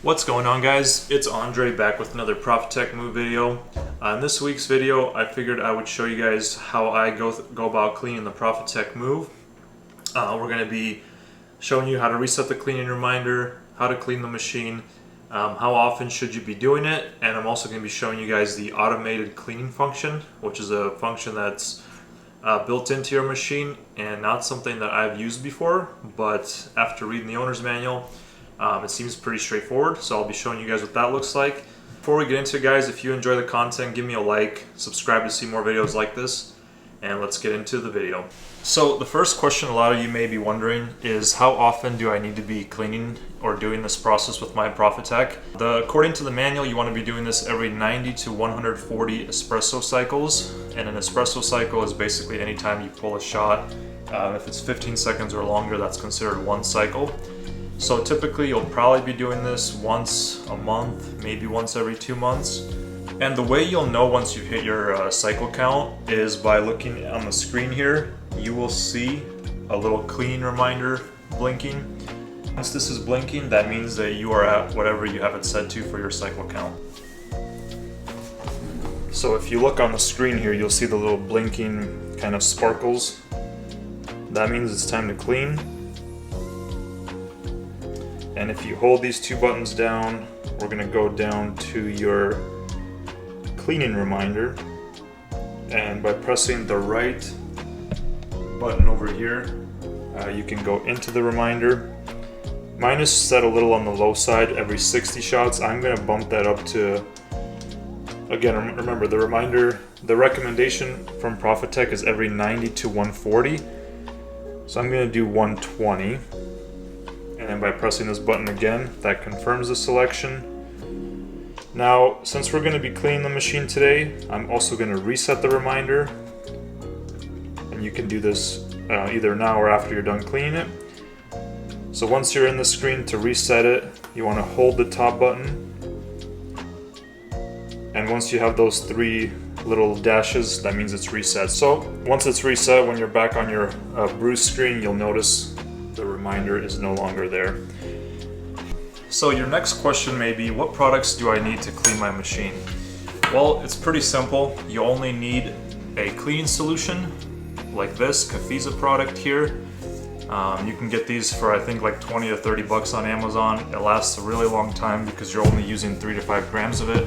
What's going on, guys? It's Andre back with another Profitec Move video. In this week's video, I figured I would show you guys how I go about cleaning the Profitec Move. We're going to be showing you how to reset the cleaning reminder, how to clean the machine, how often should you be doing it, and I'm also going to be showing you guys the automated cleaning function, which is a function that's built into your machine and not something that I've used before, but after reading the owner's manual, it seems pretty straightforward, so I'll be showing you guys what that looks like. Before we get into it, guys, if you enjoy the content, give me a like, subscribe to see more videos like this, and let's get into the video. So the first question a lot of you may be wondering is, how often do I need to be cleaning or doing this process with my Profitec? According to the manual, you want to be doing this every 90 to 140 espresso cycles, and an espresso cycle is basically any time you pull a shot. If it's 15 seconds or longer, that's considered one cycle. So typically you'll probably be doing this once a month, maybe once every 2 months. And the way you'll know once you hit your cycle count is by looking on the screen here. You will see a little cleaning reminder blinking. Once this is blinking, that means that you are at whatever you have it set to for your cycle count. So if you look on the screen here, you'll see the little blinking kind of sparkles. That means it's time to clean. And if you hold these two buttons down, we're going to go down to your cleaning reminder, and by pressing the right button over here, you can go into the reminder. Mine is set a little on the low side, every 60 shots. I'm going to bump that up to, again, remember the recommendation from Profitec is every 90 to 140. So I'm going to do 120. And then by pressing this button again, that confirms the selection. Now, since we're going to be cleaning the machine today, I'm also going to reset the reminder. And you can do this either now or after you're done cleaning it. So once you're in the screen, to reset it, you want to hold the top button. And once you have those three little dashes, that means it's reset. So once it's reset, when you're back on your Bruce screen, you'll notice the reminder is no longer there. So your next question may be, what products do I need to clean my machine? Well, it's pretty simple. You only need a cleaning solution like this Cafeza product here. You can get these for I think like 20 to 30 bucks on Amazon. It lasts a really long time because you're only using 3 to 5 grams of it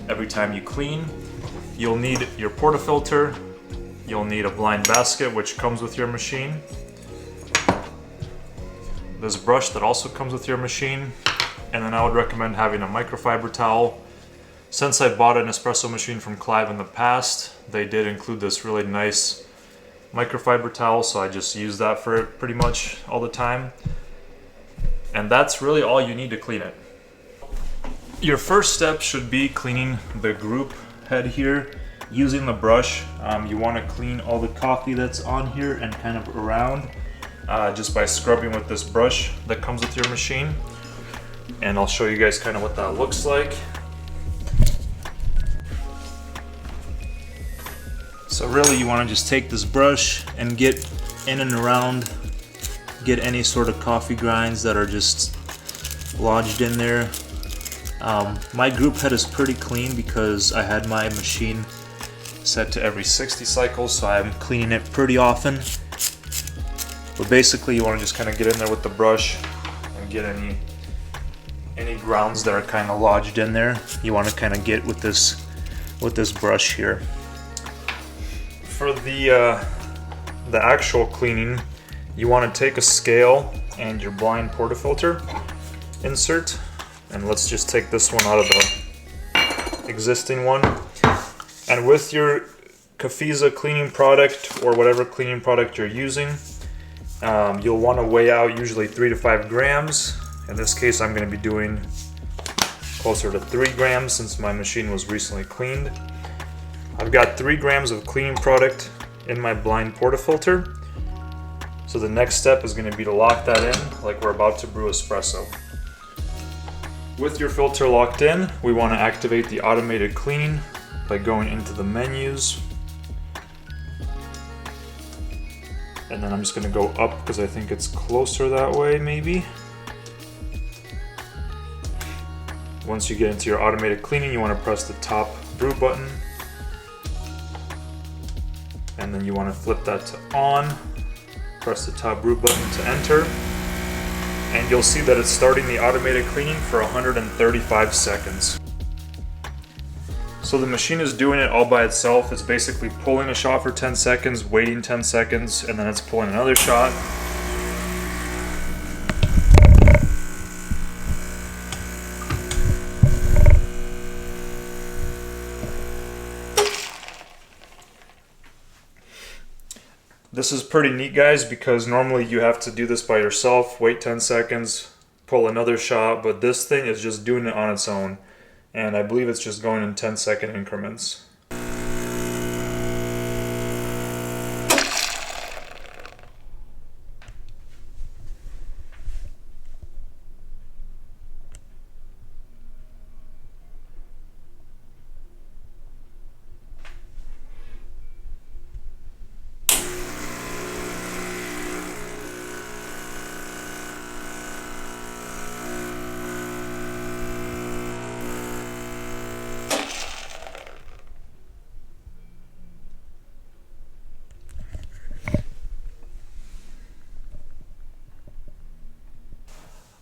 every time you clean. You'll need your portafilter. You'll need a blind basket, which comes with your machine. This brush that also comes with your machine, and then I would recommend having a microfiber towel. Since I bought an espresso machine from Clive in the past, they did include this really nice microfiber towel, so I just use that for it pretty much all the time. And that's really all you need to clean it. Your first step should be cleaning the group head here using the brush. You want to clean all the coffee that's on here and kind of around. Just by scrubbing with this brush that comes with your machine. And I'll show you guys kind of what that looks like. So really you want to just take this brush and get in and around, get any sort of coffee grinds that are just lodged in there. My group head is pretty clean because I had my machine set to every 60 cycles, so I'm cleaning it pretty often. But basically you want to just kind of get in there with the brush and get any grounds that are kind of lodged in there. You want to kind of get with this brush here. For the actual cleaning, you want to take a scale and your blind portafilter insert, and let's just take this one out of the existing one. And with your Cafeza cleaning product or whatever cleaning product you're using, you'll want to weigh out usually 3 to 5 grams. In this case, I'm going to be doing closer to 3 grams since my machine was recently cleaned. I've got 3 grams of cleaning product in my blind portafilter. So the next step is going to be to lock that in like we're about to brew espresso. With your filter locked in, we want to activate the automated cleaning by going into the menus. And then I'm just going to go up because I think it's closer that way maybe. Once you get into your automated cleaning, you want to press the top brew button, and then you want to flip that to on, press the top brew button to enter, and you'll see that it's starting the automated cleaning for 135 seconds. So the machine is doing it all by itself. It's basically pulling a shot for 10 seconds, waiting 10 seconds, and then it's pulling another shot. This is pretty neat, guys, because normally you have to do this by yourself, wait 10 seconds, pull another shot, but this thing is just doing it on its own. And I believe it's just going in 10-second increments.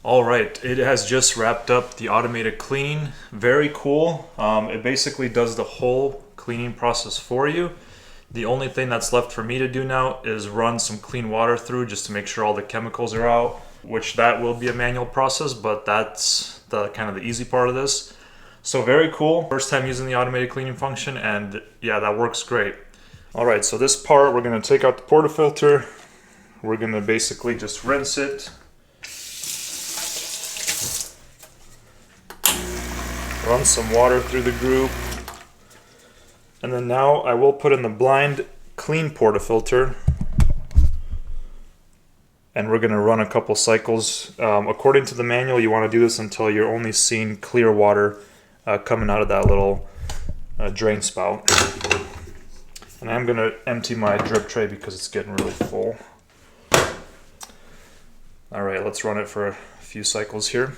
Alright, it has just wrapped up the automated cleaning. Very cool. It basically does the whole cleaning process for you. The only thing that's left for me to do now is run some clean water through just to make sure all the chemicals are out, which that will be a manual process, but that's the kind of the easy part of this. So very cool. First time using the automated cleaning function, and yeah, that works great. Alright, so this part, we're going to take out the portafilter. We're going to basically just rinse it. Run some water through the group, and then now I will put in the blind clean portafilter, and we're going to run a couple cycles. According to the manual, you want to do this until you're only seeing clear water coming out of that little drain spout. And I'm going to empty my drip tray because it's getting really full. Alright, let's run it for a few cycles here.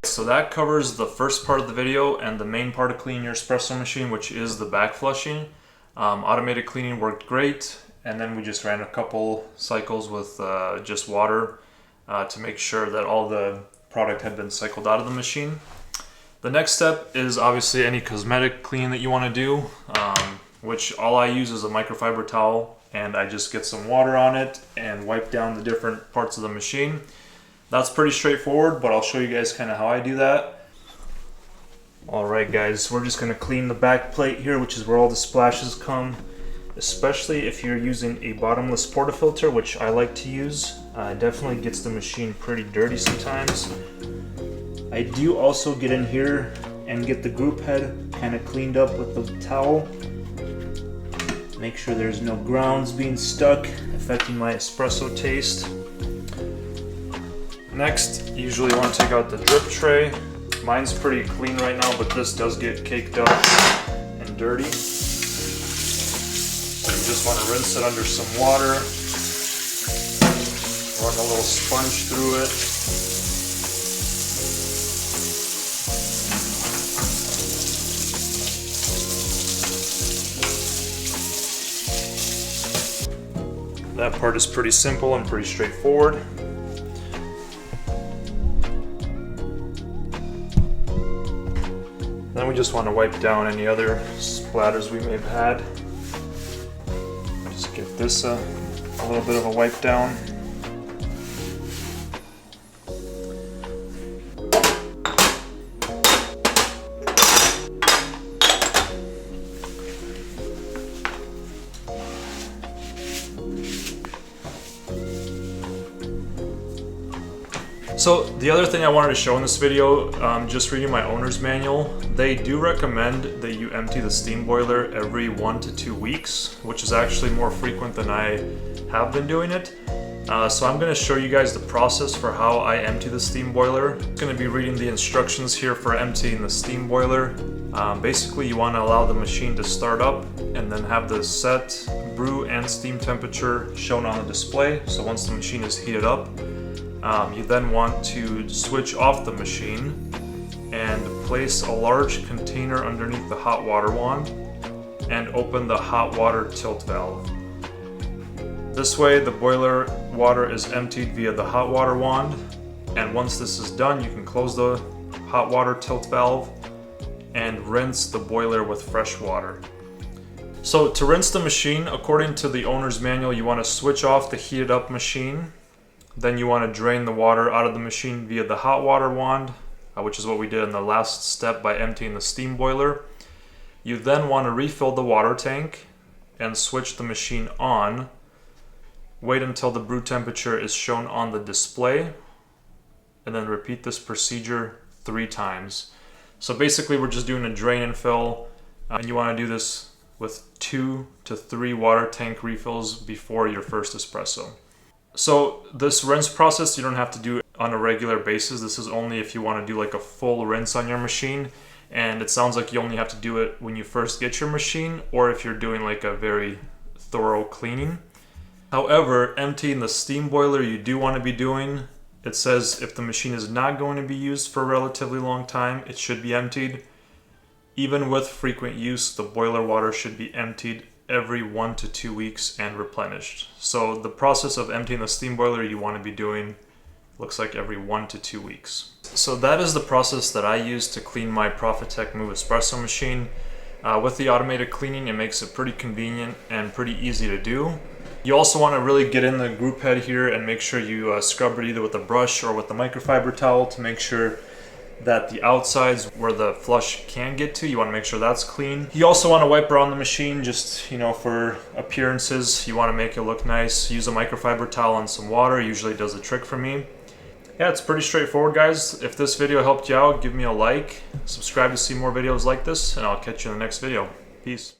So that covers the first part of the video and the main part of cleaning your espresso machine, which is the backflushing. Automated cleaning worked great, and then we just ran a couple cycles with just water to make sure that all the product had been cycled out of the machine. The next step is obviously any cosmetic clean that you want to do, which all I use is a microfiber towel, and I just get some water on it and wipe down the different parts of the machine. That's pretty straightforward, but I'll show you guys kind of how I do that. Alright guys, we're just going to clean the back plate here, which is where all the splashes come, especially if you're using a bottomless portafilter, which I like to use. It definitely gets the machine pretty dirty sometimes. I do also get in here and get the group head kind of cleaned up with the towel. Make sure there's no grounds being stuck affecting my espresso taste. Next, you usually want to take out the drip tray. Mine's pretty clean right now, but this does get caked up and dirty. So you just want to rinse it under some water. Run a little sponge through it. That part is pretty simple and pretty straightforward. Then we just want to wipe down any other splatters we may have had. Just give this a little bit of a wipe down. So the other thing I wanted to show in this video, just reading my owner's manual, they do recommend that you empty the steam boiler every 1 to 2 weeks, which is actually more frequent than I have been doing it. So I'm going to show you guys the process for how I empty the steam boiler. I'm going to be reading the instructions here for emptying the steam boiler. Basically, you want to allow the machine to start up and then have the set brew and steam temperature shown on the display. So once the machine is heated up, you then want to switch off the machine and place a large container underneath the hot water wand and open the hot water tilt valve. This way the boiler water is emptied via the hot water wand, and once this is done you can close the hot water tilt valve and rinse the boiler with fresh water. So to rinse the machine, according to the owner's manual, you want to switch off the heated up machine. Then you want to drain the water out of the machine via the hot water wand, which is what we did in the last step by emptying the steam boiler. You then want to refill the water tank and switch the machine on. Wait until the brew temperature is shown on the display, and then repeat this procedure 3 times. So basically we're just doing a drain and fill, and you want to do this with 2 to 3 water tank refills before your first espresso. So this rinse process you don't have to do on a regular basis. This is only if you want to do like a full rinse on your machine, and it sounds like you only have to do it when you first get your machine or if you're doing like a very thorough cleaning. However, emptying the steam boiler you do want to be doing. It says if the machine is not going to be used for a relatively long time, it should be emptied. Even with frequent use, the boiler water should be emptied every 1 to 2 weeks and replenished. So the process of emptying the steam boiler you want to be doing looks like every 1 to 2 weeks. So that is the process that I use to clean my Profitec Move espresso machine. With the automated cleaning, it makes it pretty convenient and pretty easy to do. You also want to really get in the group head here and make sure you scrub it either with a brush or with the microfiber towel to make sure that the outsides where the flush can get to, you want to make sure that's clean. You also want to wipe around the machine just, for appearances. You want to make it look nice. Use a microfiber towel and some water. Usually does the trick for me. Yeah, it's pretty straightforward, guys. If this video helped you out, give me a like. Subscribe to see more videos like this, and I'll catch you in the next video. Peace.